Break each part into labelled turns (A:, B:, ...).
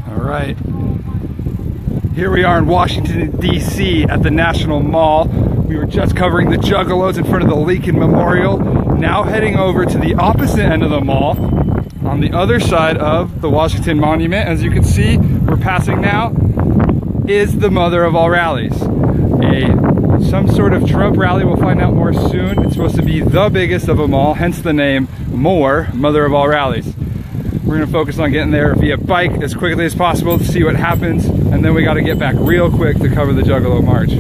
A: All right. Here we are in Washington, D.C. at the National Mall. We were just covering the Juggalos in front of the Lincoln Memorial. Now heading over to the opposite end of the mall, on the other side of the Washington Monument. As you can see, we're passing now, is the Mother of All Rallies. Some sort of Trump rally, we'll find out more soon. It's supposed to be the biggest of them all, hence the name MOAR, Mother of All Rallies. We're gonna focus on getting there via bike as quickly as possible to see what happens, and then we gotta get back real quick to cover the Juggalo March.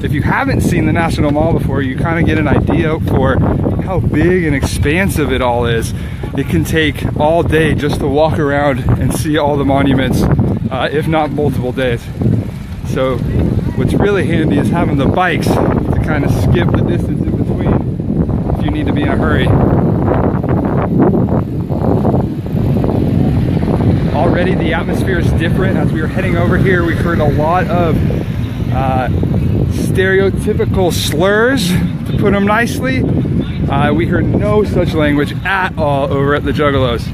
A: If you haven't seen the National Mall before, you kind of get an idea for how big and expansive it all is. It can take all day just to walk around and see all the monuments, if not multiple days. So what's really handy is having the bikes to kind of skip the distance in between if you need to be in a hurry. Already the atmosphere is different. As we were heading over here, we heard a lot of stereotypical slurs, to put them nicely. We heard no such language at all over at the Juggalos.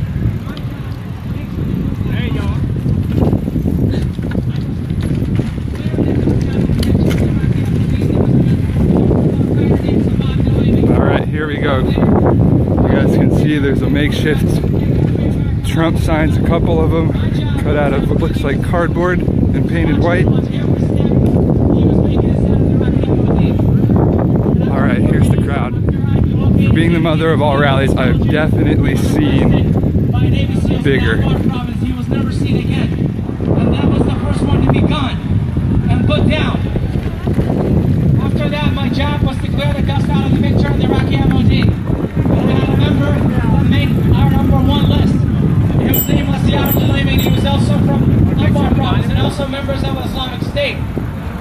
B: There you go.
A: All right, here we go. You guys can see there's a makeshift Trump signs, a couple of them cut out of what looks like cardboard and painted white. All right, here's the crowd. For being the Mother of All Rallies, I've definitely seen bigger.
B: He was never seen again, and that was the first one to be gone and put down. After that, my job was to clear the dust out of the picture of the Iraqi MOD. And I had a member that made our #1 list. His name was Juggalo. He was also from MOAR province and also members of Islamic State.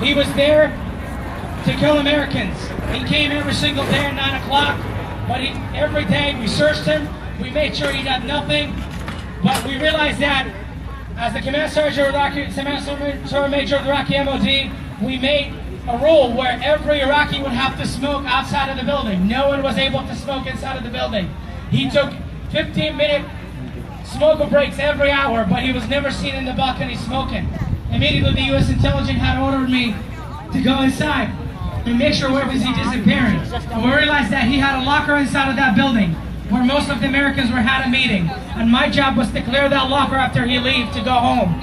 B: He was there to kill Americans. He came every single day at 9 o'clock, but every day we searched him, we made sure he got nothing, but we realized that as the Command Sergeant Major of the Iraqi MOD, we made a rule where every Iraqi would have to smoke outside of the building. No one was able to smoke inside of the building. He took 15-minute smoker breaks every hour, but he was never seen in the balcony smoking. Immediately the U.S. intelligence had ordered me to go inside and make sure where was he disappearing. And we realized that he had a locker inside of that building where most of the Americans were had a meeting. And my job was to clear that locker after he left to go home.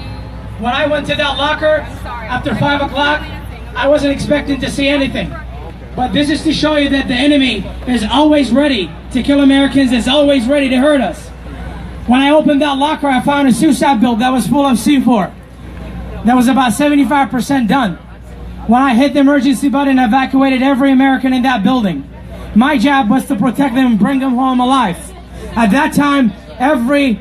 B: When I went to that locker after 5 o'clock, I wasn't expecting to see anything. But this is to show you that the enemy is always ready to kill Americans, is always ready to hurt us. When I opened that locker, I found a suicide build that was full of C4. That was about 75% done. When I hit the emergency button, I evacuated every American in that building. My job was to protect them and bring them home alive. At that time, every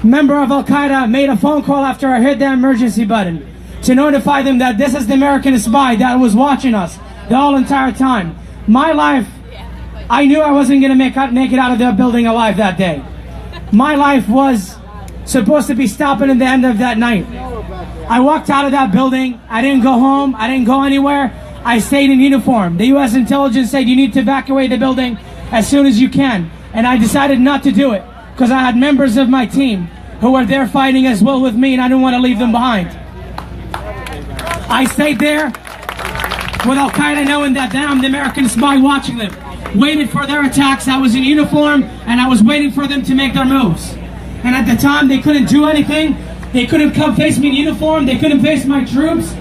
B: member of Al-Qaeda made a phone call after I hit the emergency button to notify them that this is the American spy that was watching us the whole entire time. My life, I knew I wasn't going to make it out of that building alive that day. My life was supposed to be stopping at the end of that night. I walked out of that building. I didn't go home. I didn't go anywhere. I stayed in uniform. The U.S. intelligence said you need to evacuate the building as soon as you can. And I decided not to do it because I had members of my team who were there fighting as well with me, and I didn't want to leave them behind. I stayed there with Al-Qaeda knowing that I'm the American spy watching them. Waited for their attacks. I was in uniform and I was waiting for them to make their moves. And at the time they couldn't do anything. They couldn't come face me in uniform. They couldn't face my troops.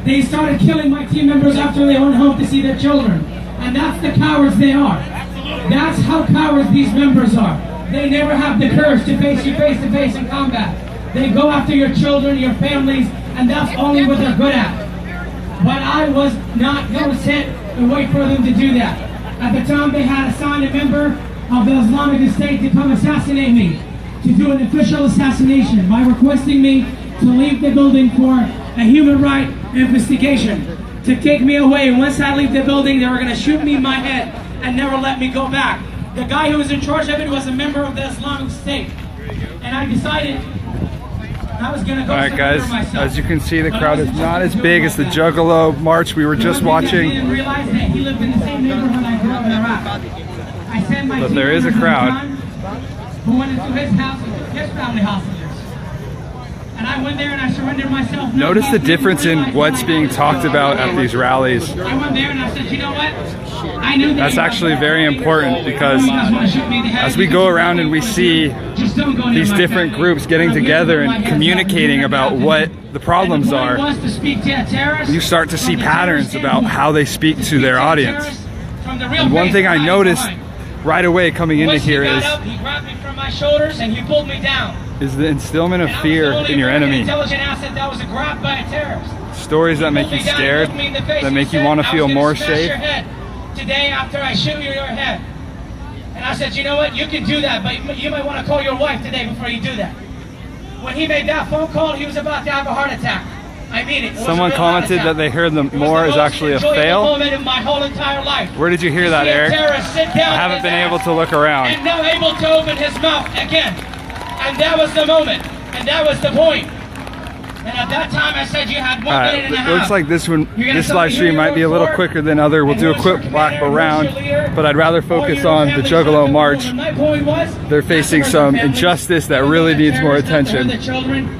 B: They started killing my team members after they went home to see their children. And that's the cowards they are. That's how cowards these members are. They never have the courage to face you face to face in combat. They go after your children, your families, and that's only what they're good at. But I was not going to sit and wait for them to do that. At the time, they had assigned a member of the Islamic State to come assassinate me, to do an official assassination by requesting me to leave the building for a human rights investigation, to take me away. And once I leave the building, they were going to shoot me in my head and never let me go back. The guy who was in charge of it was a member of the Islamic State. And I decided I was gonna go.
A: All right, guys. As you can see, the crowd is not as big as the Juggalo march we were just watching.
B: Didn't realize that he lived in the same neighborhood I grew up in Iraq. I sent my
A: But there is a crowd.
B: who went into his house and took his family hostages. And I went there and I surrendered myself.
A: Notice the difference in what's being talked about at these rallies.
B: I went there and I said, you know what? I knew that
A: That's actually very important because as we go around and we see these different groups getting together and communicating about what the problems are, you start to see patterns about how they speak to their audience. And one thing I noticed right away coming into here is
B: he grabbed me from my shoulders and he pulled me down.
A: Is the instillment of fear in your enemy.
B: Intelligent asset that was grabbed by a terrorist.
A: Stories that make you scared, that make you want to feel more safe.
B: Today after I shoot you in your head. And I said, you know what, you can do that, but you might want to call your wife today before you do that. When he made that phone call, he was about to have a heart attack. I mean it.
A: Someone commented that they heard the MOAR is actually a fail.
B: Moment in my whole entire life.
A: Where did you hear that, Eric? I haven't been able to look around.
B: And now able to open his mouth again. And that was the moment. And that was the point. And at that time I said you had 1 minute and a half.
A: Looks like this live stream might be a little quicker than other. We'll do a quick lap around, but I'd rather focus on the Juggalo march. They're facing some injustice that really needs more attention.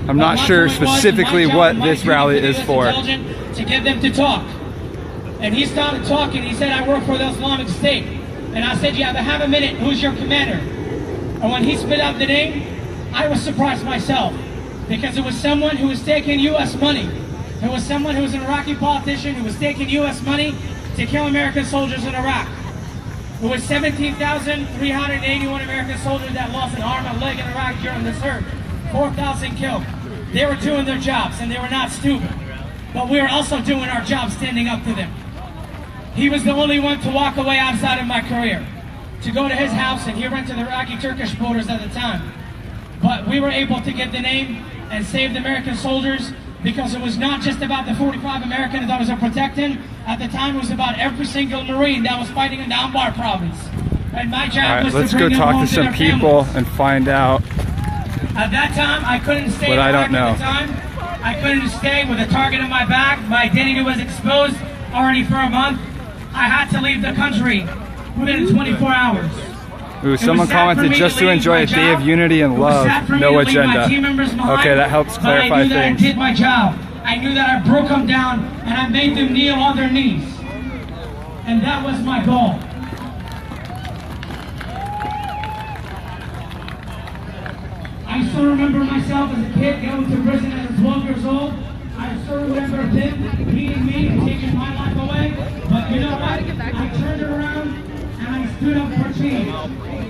A: I'm not sure specifically what this rally is for.
B: To get them to talk. And he started talking. He said, I work for the Islamic State. And I said, you have a minute. Who's your commander? And when he spit out the name, I was surprised myself. Because it was someone who was taking U.S. money. It was someone who was an Iraqi politician who was taking U.S. money to kill American soldiers in Iraq. It was 17,381 American soldiers that lost an arm and leg in Iraq during the surge. 4,000 killed. They were doing their jobs and they were not stupid. But we were also doing our job standing up to them. He was the only one to walk away outside of my career. To go to his house, and he went to the Iraqi-Turkish borders at the time. But we were able to get the name and save the American soldiers because it was not just about the 45 Americans that was protecting. At the time, it was about every single Marine that was fighting in the Anbar province. And my job was
A: let's
B: to
A: go
B: bring them
A: talk
B: home
A: to some
B: their
A: people
B: families.
A: and find out.
B: At that time, I couldn't stay.
A: But I don't know.
B: At the time, I couldn't stay with a target on my back. My identity was exposed already for a month. I had to leave the country within 24 hours.
A: Ooh, someone commented just to enjoy a day of unity and love, no agenda. Okay, that helps clarify things.
B: I did my job. I knew that I broke them down and I made them kneel on their knees. And that was my goal. I still remember myself as a kid going to prison at 12 years old. I still remember him beating me and taking my life away. But you know what? I turned it around and I stood up for change.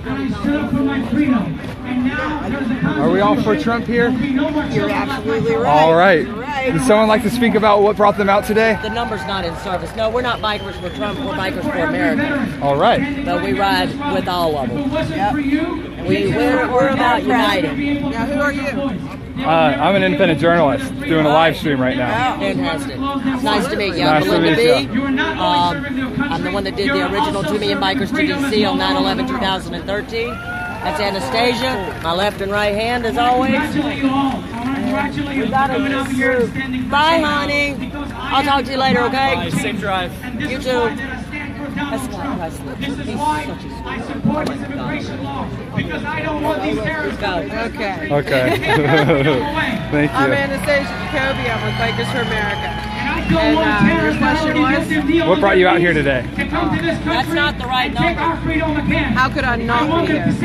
B: And I stood up for my freedom. And now there's a
A: Are we all for Trump here?
C: You're absolutely right.
A: All right.
C: Right.
A: Would someone like to speak about what brought them out today?
C: The number's not in service. No, we're not bikers for Trump. We're bikers for America.
A: All right.
C: But we ride with all of them.
B: Yep.
C: And we're about uniting.
D: Now, who are you?
A: I'm an independent journalist doing a live stream right now.
C: Fantastic. Nice to meet you.
A: Nice
C: I'm
A: to
C: Belinda
A: meet
C: B.
A: you.
C: I'm the one that did the original 2 Million Bikers to DC on 9/11/2013. That's Anastasia, my left and right hand as always. We got a bye, honey. I'll talk to you later, okay?
E: Bye, safe drive.
C: You too. That's not Presley.
B: This is why I support this immigration law, because I don't want these terrorists.
C: Go.
D: Okay.
A: Okay. Thank
D: I'm
A: you.
D: Anastasia Jacoby. I'm with Bikers for America.
B: And
D: your question was?
A: What brought you out here today?
C: That's not the right number.
D: How could I not be here? How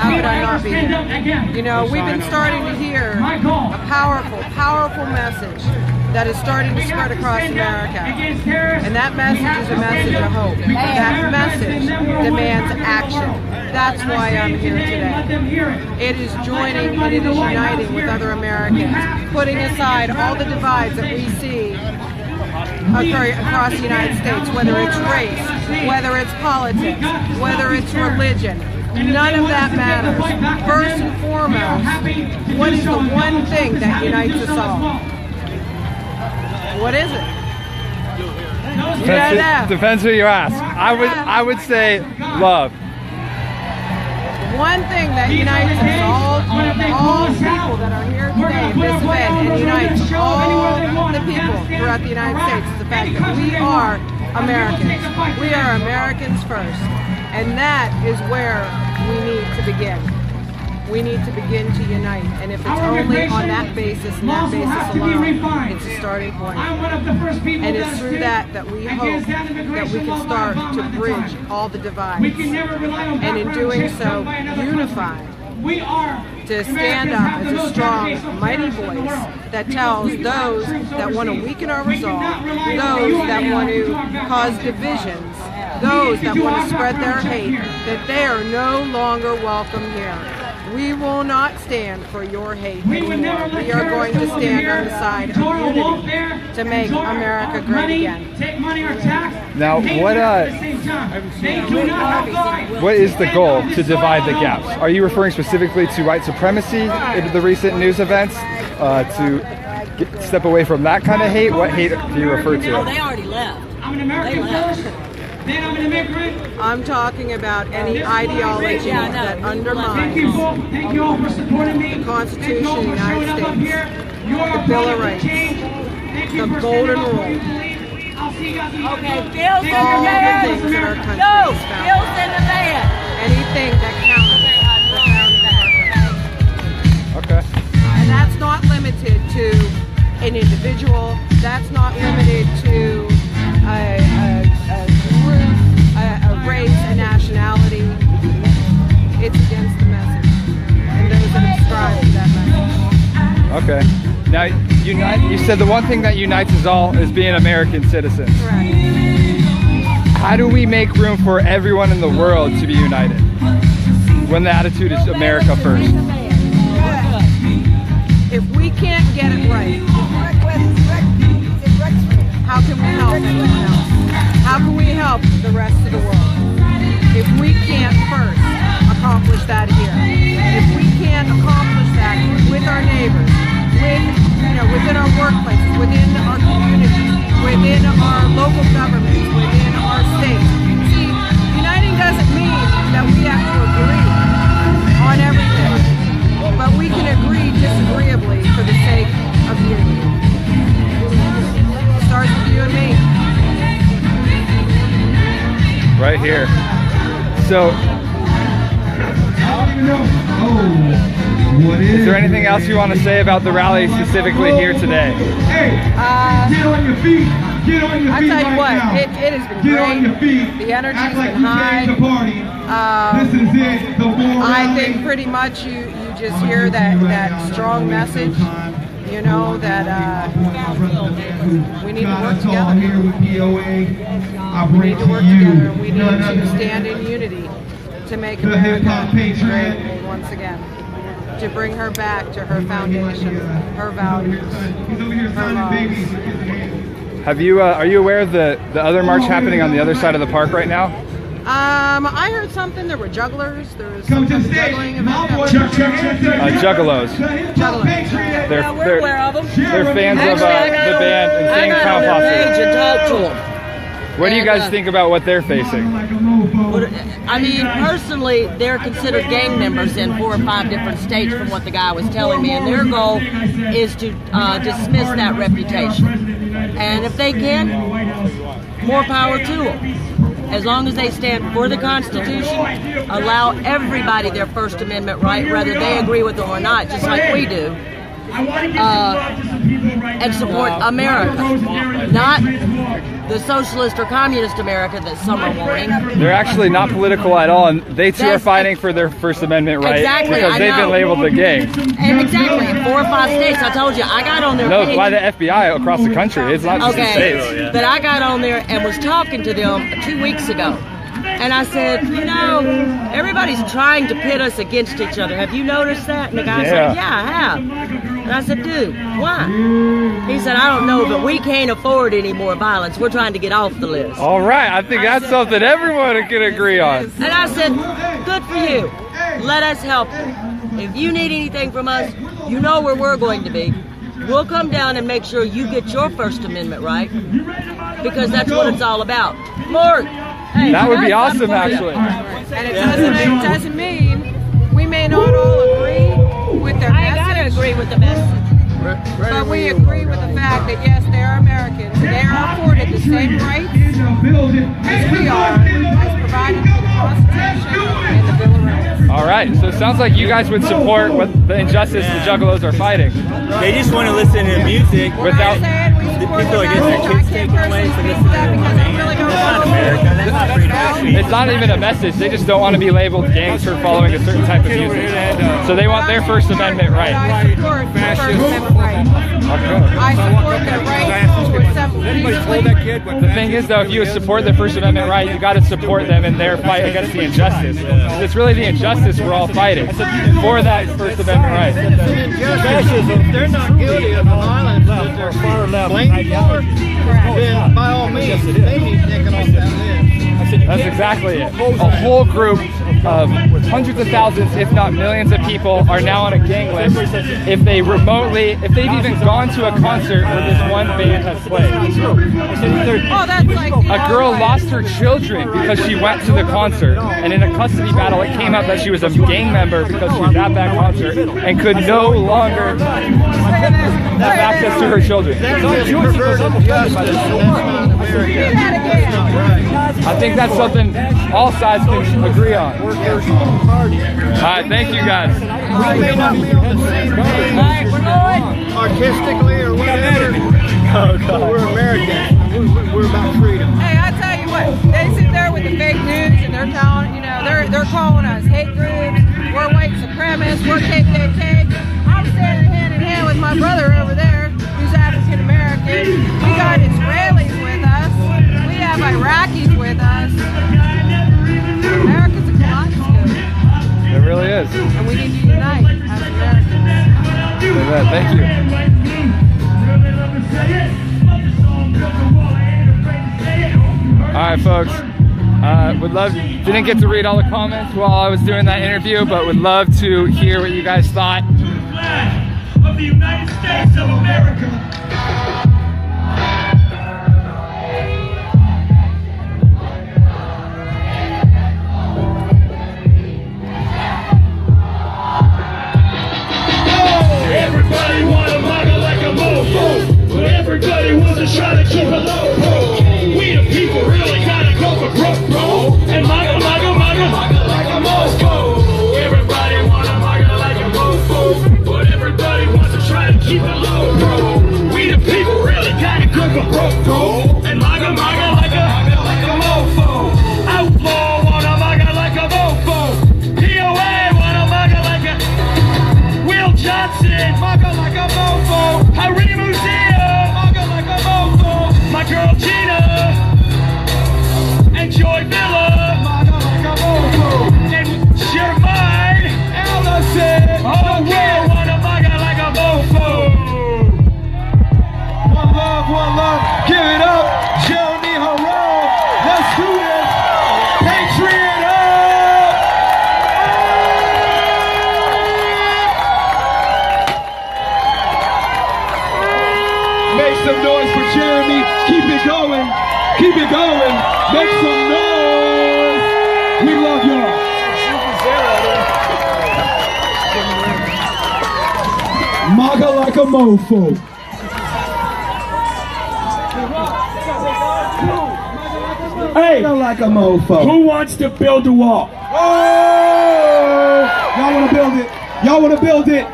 D: could I not be here? You know, we've been starting to hear a powerful, powerful message that is starting to spread across America. And that message is a message of hope. That message demands action. That's why I'm here today. It is joining and it is uniting with other Americans, putting aside all the divides that we see across the United States, whether it's race, whether it's politics, whether it's religion. None of that matters. First and foremost, what is the one thing that unites us all? What is it?
A: Depends who you ask. I would say love.
D: one thing that unites us all people that are here today at this event and unites all the people throughout the United States is the fact that we are Americans. We are Americans first. And that is where we need to begin. We need to begin to unite. And if it's only on that basis and that basis alone, it's a starting point. And it's through that that we hope that we can start to bridge all the divides. And in doing so, unify. To stand up as a strong, mighty voice that tells those that want to weaken our resolve, those that want to cause divisions, those that want to spread their hate, that they are no longer welcome here. We will not stand for your hate anymore. We are going to stand on the side of unity to make America great again.
A: Now, what is the goal to divide the gaps? Are you referring specifically to white supremacy in the recent news events? To step away from that kind of hate? What hate do you refer to?
C: Oh, they already left.
B: I'm an American first. Then I'm an immigrant.
D: I'm talking about any ideology that undermines
B: Thank you all for supporting me.
D: the Constitution of the United States, the Bill of Rights, the Golden Rule,
C: Okay, Bill's in the
D: all the
C: van.
D: things that our country
C: No,
D: is founded
C: Bill's in the van.
D: anything that counts the founding of our country.
A: Okay.
D: And that's not limited to an individual. That's not limited to a group, a race, a nationality. It's against the message and those that subscribe to that message.
A: Okay. Now, you said the one thing that unites us all is being American citizens.
D: Correct.
A: How do we make room for everyone in the world to be united when the attitude is America first?
D: If we can't get it right, how can we help anyone else? How can we help the rest of the world? If we can't first accomplish that here, if we can't accomplish that with our neighbors, within our workplaces, within our communities, within our local governments, within our states. See, uniting doesn't mean that we have to agree on everything, but we can agree disagreeably for the sake of unity. It starts with you and me.
A: Right here. So, is there anything else you want to say about the rally specifically here today?
E: Get on your feet. Get on your feet.
D: I'll tell you what,
E: right
D: it has been
E: Get
D: great.
E: on your feet.
D: The energy's
E: Act like
D: been high.
E: The party. This is it. The MOAR
D: I
E: rally.
D: think pretty much you just hear that strong message, you know, that we need to work together.
E: Here with POA.
D: We need to work together. We need to stand in unity to make America great once again. To bring her back to her foundation, her values, her laws.
A: Have you? Are you aware of the other march happening on the other side of the park right now?
D: I heard something. There were jugglers. There was some kind of juggling event.
A: Juggalos.
C: Yeah, we're aware of them.
A: They're fans of the band and
C: I
A: singing
C: got
A: Clown
C: on their page
A: Posse.
C: and talked to them.
A: What do you guys think about what they're facing?
C: I mean, personally, they're considered gang members in 4 or 5 different states from what the guy was telling me, and their goal is to dismiss that reputation. And if they can, more power to them. As long as they stand for the Constitution, allow everybody their First Amendment right, whether they agree with them or not, just like we do, and support America, not the socialist or communist America that some are wanting.
A: They're actually not political at all, and they too are fighting for their First Amendment right because they've been labeled the gang.
C: And exactly, in 4 or 5 states, I told you, I got on their page.
A: No, by the FBI across the country. It's not just the states.
C: But I got on there and was talking to them 2 weeks ago. And I said, you know, everybody's trying to pit us against each other. Have you noticed that? And the guy said, yeah, I have. And I said, dude, why? He said, I don't know, but we can't afford any more violence. We're trying to get off the list.
A: All right, I think that's something everyone can agree on.
C: And I said, good for you. Let us help you. If you need anything from us, you know where we're going to be. We'll come down and make sure you get your First Amendment right, because that's what it's all about. Lord, hey,
A: that would be awesome, actually.
D: And it doesn't mean not all agree with their
C: I ain't gotta
D: message,
C: agree with the message.
D: but we agree with the fact that yes, they are Americans. They are afforded the same rights as we are, as provided through the Constitution and the Bill of Rights.
A: All right, so it sounds like you guys would support what the injustice the Juggalos are fighting.
F: They just want to listen to music
A: Without
F: the people against their kids taking away to listen to their money. That's not America. That's not freedom of speech.
A: it's not even a message. They just don't want to be labeled gangs for following a certain type of music. So they want their First Amendment right.
D: I support the First Amendment right. I support their right to assemble peacefully.
A: The thing is, though, if you support the First Amendment right, you got to support them in their fight against the injustice. It's really the injustice we're all fighting for that First Amendment right.
G: Fascism, they're not guilty of the violence that they're blamed for, then by all means, they need taken off that list.
A: That's exactly it. A whole group of hundreds of thousands, if not millions of people are now on a gang list if they've even gone to a concert where this one band has played.
D: Oh, that's like
A: A girl lost her children because she went to the concert, and in a custody battle it came out that she was a gang member because she was at that concert and could no longer have access to her children. I think that's something all sides can agree on. All right, thank you guys.
G: We may not be on the same page artistically or whatever, but we're Americans. We're about freedom.
D: Hey, I tell you what, they sit there with the fake news and they're telling, they're calling us hate groups, we're white supremacists, we're KKK. I'm standing hand in hand with my brother over there, who's African American. We got Israelis with us. We have Iraqis with us. America's a kaleidoscope,
A: It really is.
D: and we need to unite as Americans.
A: Thank you. All right, folks. Didn't get to read all the comments while I was doing that interview, but would love to hear what you guys thought.
E: Of the United States of America. Everybody want a mother like a mofo, but everybody wants to try to keep a low pro. We the people really gotta go for broke, bro. And maga like a mofo. Everybody want a maga like a mofo, but everybody wants to try to keep it low, bro. We the people really gotta go for broke, bro. And maga like a mofo. Outlaw want a maga like a mofo. POA want a maga like a Will Johnson, maga like a mofo. Harry Museum, maga like a mofo. My girl Gina and Joy Miller, maga like a mofo. And Shermine Ellison, oh yeah, want a maga like a mofo. One love, give it up, Jeremy Harrell. Let's do this, Patriot up. Make some noise for Jeremy. Keep it going. Keep it going. Make some noise. We love y'all. Maga like a mofo. Hey, like a mofo. Who wants to build a wall? Oh! Y'all want to build it? Y'all want to build it?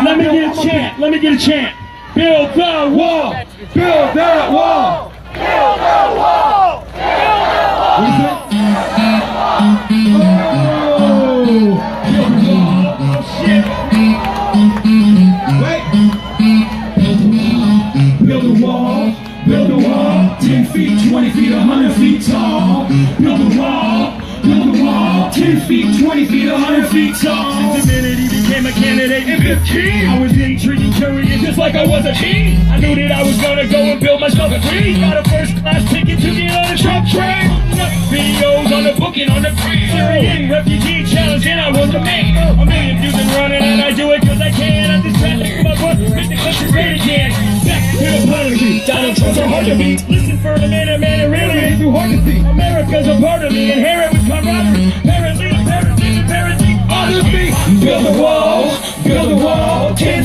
E: Let me get a chant. Let me get a chant. Build the wall. Build that wall. Build the wall. Build the wall. What is it? Oh! Build the wall. Oh shit. Wait. Build the wall. Build the wall. 10 feet, 20 feet, 100 feet tall. Build the wall. Build the wall. 10 feet, 20 feet, 100 feet tall. Since the minute he became a candidate in 15, I was intrigued and curious just like I was a teen. I knew that I was gonna go and build myself a dream. Got a first class ticket to get on the Trump train. Videos on the book and on the Syrian refugee challenge, and I was the man. A million views and running, and I do it cause I can. I'm just trying to make my book, make the country great again. Back to the policy, Donald Trump's are hard to beat. Listen for a minute, man, it really ain't too hard to see. America's a part of me, inherent with camaraderie. Apparently, others be. Build the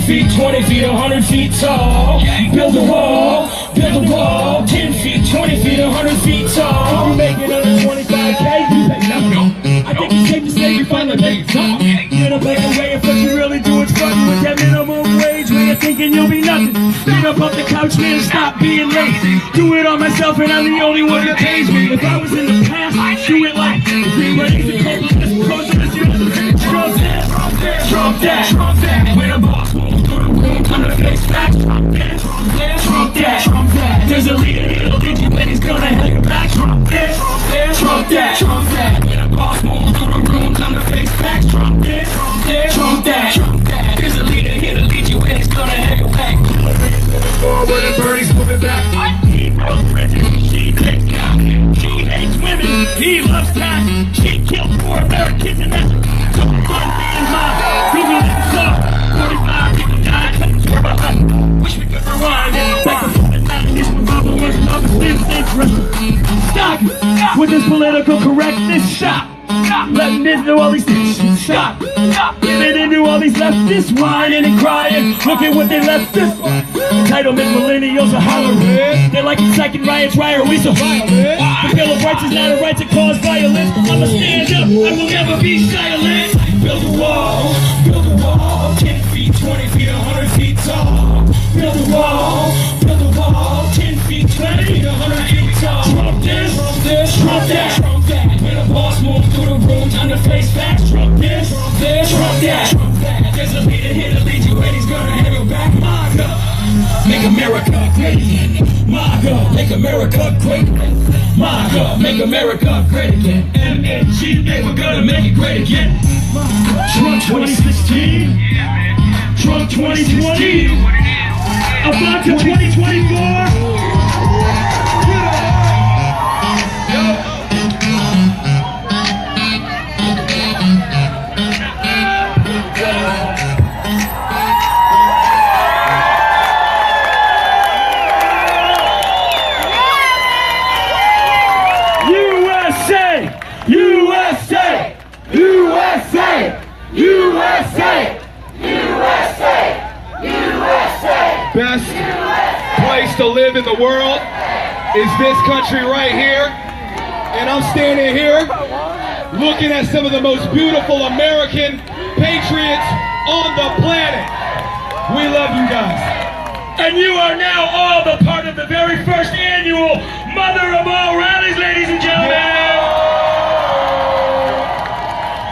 E: feet, 20 feet, 100 feet tall. Build a wall, 10 feet, 20 feet, 100 feet tall. You make it under 25K, you pay nothing. I think it's safe to say you finally make it top. Get up like a way if what you really do is front with that minimum wage when you're thinking you'll be nothing. Get up off the couch, man, and stop being lazy. Do it on myself and I'm the only one that pays me. If I was in the past, I'd do it like Trump that, when a boss moves through the room, I'm the face back. Trump that, there's a leader here, did you when he's gonna have your back. Trump that, when a boss moves through the room, I'm the face back. Trump that, there's a leader here to lead you when he's gonna have your back. Forward and Bernie's moving back. He knows prejudice, she takes down. She hates women, he loves time. She killed 4 Americans and that's Google it, 45 people died. Wish we could rewind it. Back to Stop with this political correctness. Stop letting this do all these things. Stop giving into all these leftists whining and crying. Look at what they left us. Entitlement millennials are hollering. They're like inciting riots, riot, we so violent. The Bill of Rights is not a right to cause violence. I'ma stand up, I will never be silent. Build a wall, 10 feet, 20 feet, 100 feet tall. Build a wall, 10 feet, 20 feet, 100 feet tall. Trump this, Trump that. When a boss moves through the room, time to face back. Trump this, Trump that. There's a leader here to lead you and he's gonna have your back. MAGA, make America great again. MAGA, make America great again. MAGA, make America great again. MNG, they were gonna make it great again. Trump 2016, Trump 2020, about to 2024. USA! USA! USA! USA! USA!
A: Best place to live in the world is this country right here. And I'm standing here looking at some of the most beautiful American patriots on the planet. We love you guys.
E: And you are now all the part of the very first annual Mother of All Rallies, ladies and gentlemen.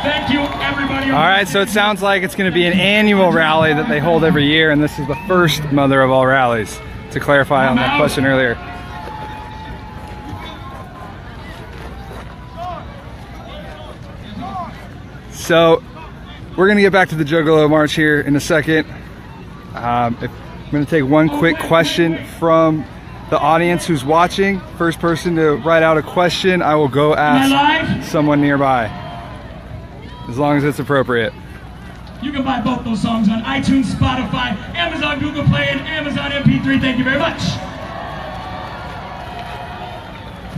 E: Thank you, everybody.
A: All right, so it sounds like it's going to be an annual rally that they hold every year, and this is the first Mother of All Rallies, to clarify on that question earlier. So we're going to get back to the Juggalo March here in a second. I'm going to take one quick question from the audience who's watching. First person to write out a question, I will go ask someone nearby, as long as it's appropriate.
E: You can buy both those songs on iTunes, Spotify, Amazon, Google Play, and Amazon MP3. Thank you very much.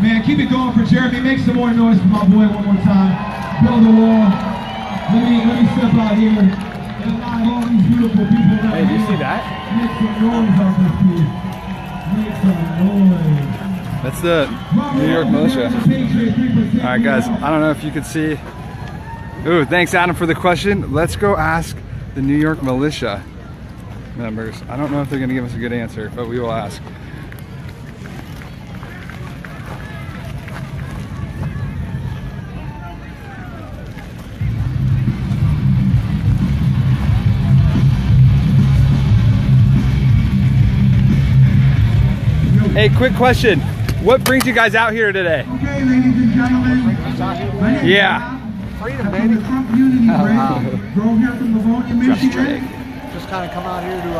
H: Man, keep it going for Jeremy. Make some more noise for my boy one more time. Build a wall. Let me step out here and allow all these beautiful people right
A: Hey, do you see that?
H: Make some noise out this piece. Make some noise.
A: That's the New York militia. All right, guys, I don't know if you could see. Ooh, thanks, Adam, for the question. Let's go ask the New York militia members. I don't know if they're going to give us a good answer, but we will ask. Hey, quick question. What brings you guys out here today?
H: Okay, ladies and gentlemen.
A: Yeah.
H: Freedom, baby. The Trump Unity Bridge. Drove here from Livonia, Michigan.
G: Just kind of come out here to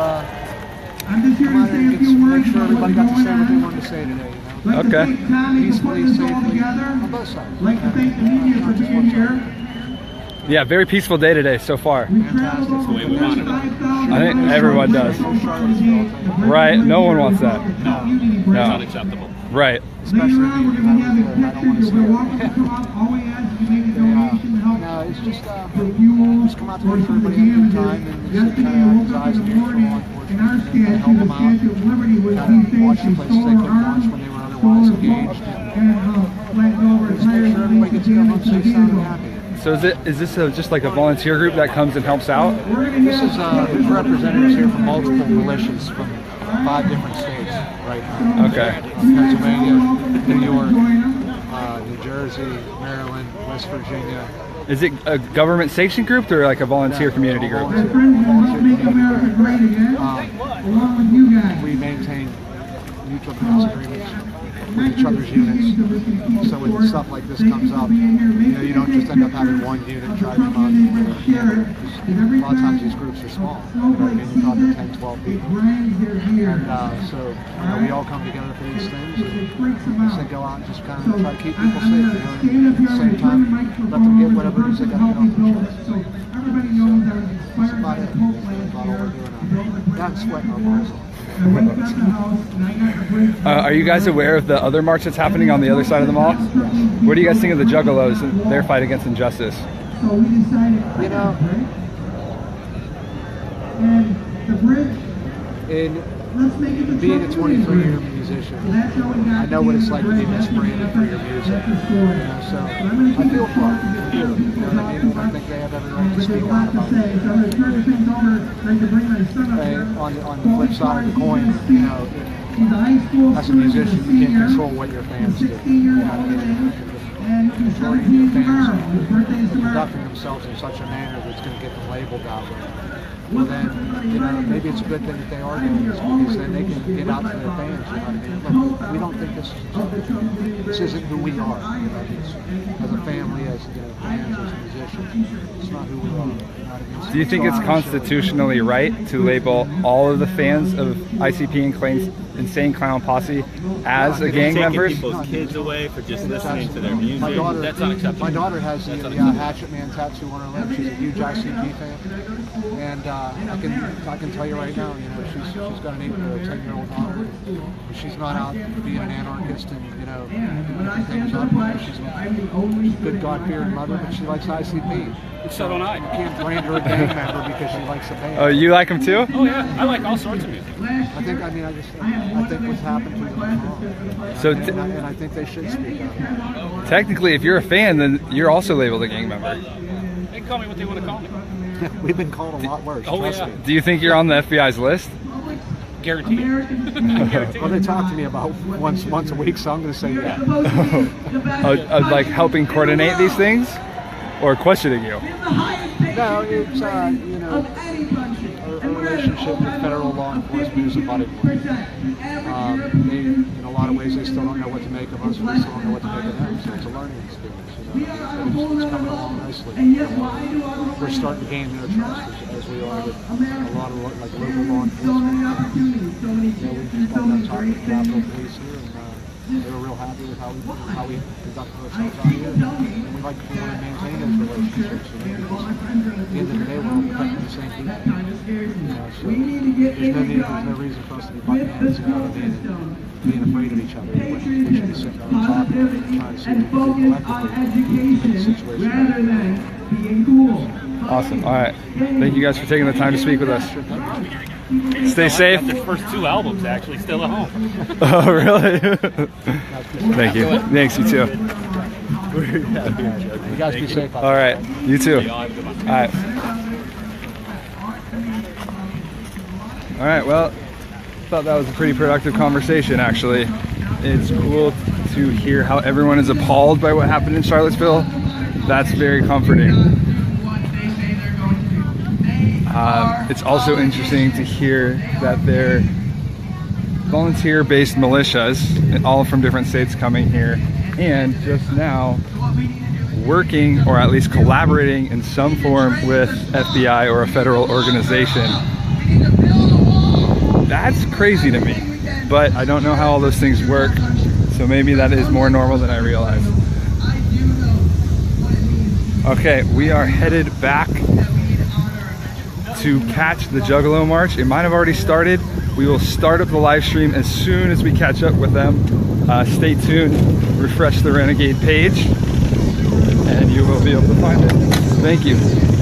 H: I'm just here to say a few words
G: make sure
H: about
G: everybody
H: what's
G: got to say
H: going
G: what they
H: on.
G: wanted to say today.
H: Like to thank Tommy for putting this all together.
G: On both sides.
H: Like to thank the media for being here.
A: Yeah, very peaceful day today so far.
H: We traveled over 35,000
A: I think everyone does. Right, no one wants that.
H: No.
A: No.
F: Unacceptable.
A: Right.
H: Later on, we're going to have a picture. You're welcome to come out. All we ask is you make a donation to help
G: it's just
H: for fuel,
G: come out to
H: or
G: make sure
H: some
G: everybody has a good
H: damages.
G: time and
H: Yesterday I woke up in the morning, and our statue, the Statue of Liberty, was defaced. Solar arms, solar bolts, and flattened over tires and made some damage to the vehicle.
A: So is this just like a volunteer group that comes and helps out?
G: This is there's representatives here from multiple militias from 5 different states right now.
A: Okay.
G: Pennsylvania, New York, New Jersey, Maryland, West Virginia.
A: Is it a government sanctioned group or like a volunteer community group?
H: My friends, let's make America great again, along with you guys.
G: We maintain mutual defense agreements with each other's units. So when stuff like this comes up, you don't just end up having one unit try to come out. A lot of times these groups are small. You're talking 10, 12 people. And so we all come together for these things and just go out and just kind of try to keep people safe. And at the same time, let them get whatever it is they got to get off their chest. That's about it. That's about all we're doing. Not sweating our balls off.
A: Are you guys aware of the other march that's happening on the other side of the mall? What do you guys think of the Juggalos and their fight against injustice?
G: You know, in being a 23-year musician, I know what it's like to be misbranded for your music. So I feel for them. You know what I mean? I think they have every right to speak out about it. And on the flip side of the coin, as a musician, you can't control what your fans do. You know what I mean? The majority of your fans are conducting themselves in such a manner that's going to get them labeled that way. Well then, maybe it's a good thing that they are doing this because then they can get out to their fans, you know what I mean? Look, we don't think this isn't who we are. As a family, as fans, as musicians, it's not who we are. You know what I mean?
A: Do you think it's constitutionally right to label all of the fans of ICP and Insane Clown Posse as a gang members?
F: People's kids away for just listening to their music. That's unacceptable.
G: My daughter has the Hatchet Man tattoo on her leg. She's a huge ICP fan, and I can tell you right now, she's got an 8 or 10-year-old daughter. She's not out being an anarchist and picking things up. She's a good God-fearing mother, but she likes ICP.
F: So don't I.
G: You can't brand her a gang member because she likes a band.
A: Oh, you like them too?
F: Oh yeah, I like all sorts of music.
G: I think what's happened to them is wrong.
A: So
G: and I think they should speak up.
A: Technically, if you're a fan, then you're also labeled a gang member.
F: They can call me what they want to call me.
G: We've been called a lot worse.
F: Oh,
G: trust
F: yeah.
G: me.
A: Do you think you're on the FBI's list?
F: Guaranteed.
G: Well, they talk to me about once a week, so I'm going to say yeah.
A: Like helping coordinate these things, or questioning you?
G: No, it's a relationship with federal law enforcement is a budding one. In a lot of ways, they still don't know what to make of us. We still don't know what to make of them. So it's a learning experience. It's coming along nicely. We're starting to gain their trust as we are with a lot of local law enforcement. We've been talking to the Capitol Police here, and they were real happy with how we conducted ourselves out here. And we want to maintain those relationships. At the end of the day, we're all protecting the same people. So there's no reason for us to be butting heads and being afraid of each other. We should be sitting there and talking and trying to see what we can collectively in the situation.
A: Awesome. All right. Thank you guys for taking the time to speak with us. Stay safe.
F: I got their first 2 albums actually still at home.
A: Oh, really? Thank you. Thanks, you too.
G: You guys be safe.
A: All right. You too. All right. All right. Well, I thought that was a pretty productive conversation, actually. It's cool to hear how everyone is appalled by what happened in Charlottesville. That's very comforting. It's also interesting to hear that they're volunteer-based militias, all from different states coming here, and just now working, or at least collaborating in some form with FBI or a federal organization. That's crazy to me, but I don't know how all those things work, so maybe that is more normal than I realized. Okay, we are headed back to catch the Juggalo March. It might have already started. We will start up the live stream as soon as we catch up with them. Stay tuned, refresh the Renegade page, and you will be able to find it. Thank you.